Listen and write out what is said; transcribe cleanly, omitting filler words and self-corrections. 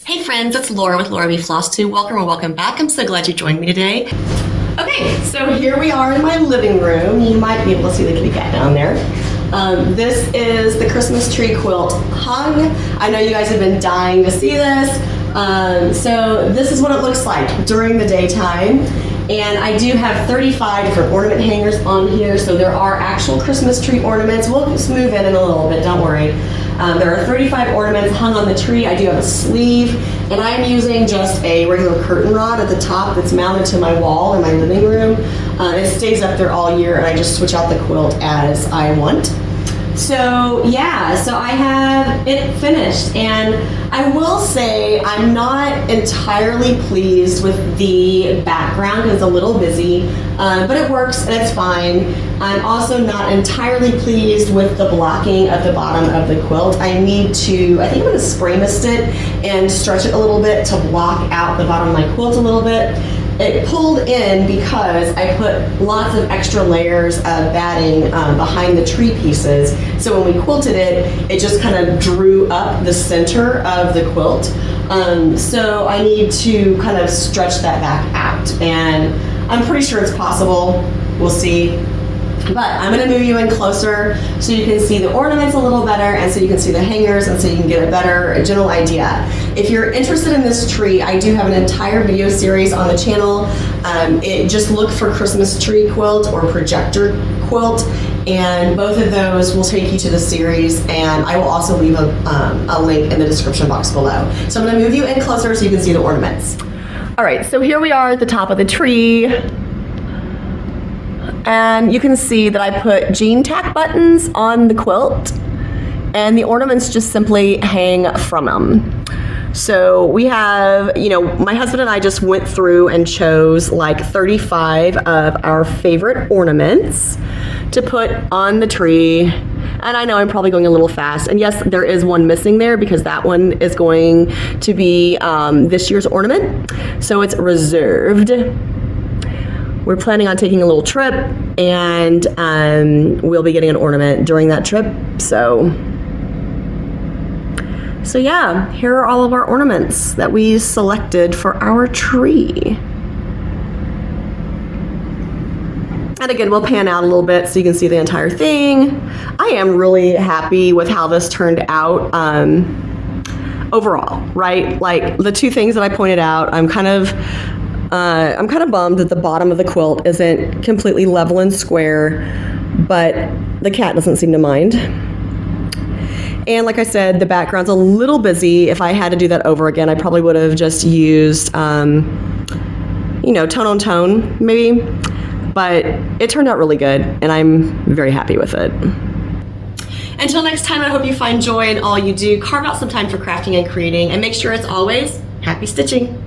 Hey friends, it's Laura with Laura B Floss 2. Welcome or welcome back. I'm so glad you joined me today. Okay, so here we are in my living room. You might be able to see the kitty cat down there. This is the Christmas tree quilt hung. I know you guys have been dying to see this. So this is what it looks like during the daytime. And I do have 35 different ornament hangers on here, so there are actual Christmas tree ornaments. We'll just move in a little bit, don't worry. There are 35 ornaments hung on the tree. I do have a sleeve, and I'm using just a regular curtain rod at the top that's mounted to my wall in my living room. It stays up there all year, and I just switch out the quilt as I want. So yeah, so I have it finished, and I will say I'm not entirely pleased with the background because it's a little busy, but it works and it's fine. I'm also not entirely pleased with the blocking of the bottom of the quilt. I think I'm going to spray mist it and stretch it a little bit to block out the bottom of my quilt a little bit. It pulled in because I put lots of extra layers of batting behind the tree pieces. So when we quilted it, it just kind of drew up the center of the quilt. So I need to kind of stretch that back out. And I'm pretty sure it's possible. We'll see. But I'm going to move you in closer so you can see the ornaments a little better, and so you can see the hangers, and so you can get a general idea. If you're interested in this tree, I do have an entire video series on the channel. Just look for Christmas tree quilt or projector quilt, and both of those will take you to the series, and I will also leave a link in the description box below. So I'm going to move you in closer so you can see the ornaments. All right, so here we are at the top of the tree. And you can see that I put jean tack buttons on the quilt, and the ornaments just simply hang from them. So we have, my husband and I just went through and chose like 35 of our favorite ornaments to put on the tree. And I know I'm probably going a little fast. And yes, there is one missing there because that one is going to be this year's ornament. So it's reserved. We're planning on taking a little trip, and we'll be getting an ornament during that trip. So yeah, here are all of our ornaments that we selected for our tree. And again, we'll pan out a little bit so you can see the entire thing. I am really happy with how this turned out overall, right? Like the two things that I pointed out, I'm kind of bummed that the bottom of the quilt isn't completely level and square, but the cat doesn't seem to mind. And like I said, the background's a little busy. If I had to do that over again, I probably would have just used, tone on tone, maybe. But it turned out really good, and I'm very happy with it. Until next time, I hope you find joy in all you do. Carve out some time for crafting and creating, and make sure it's always happy stitching.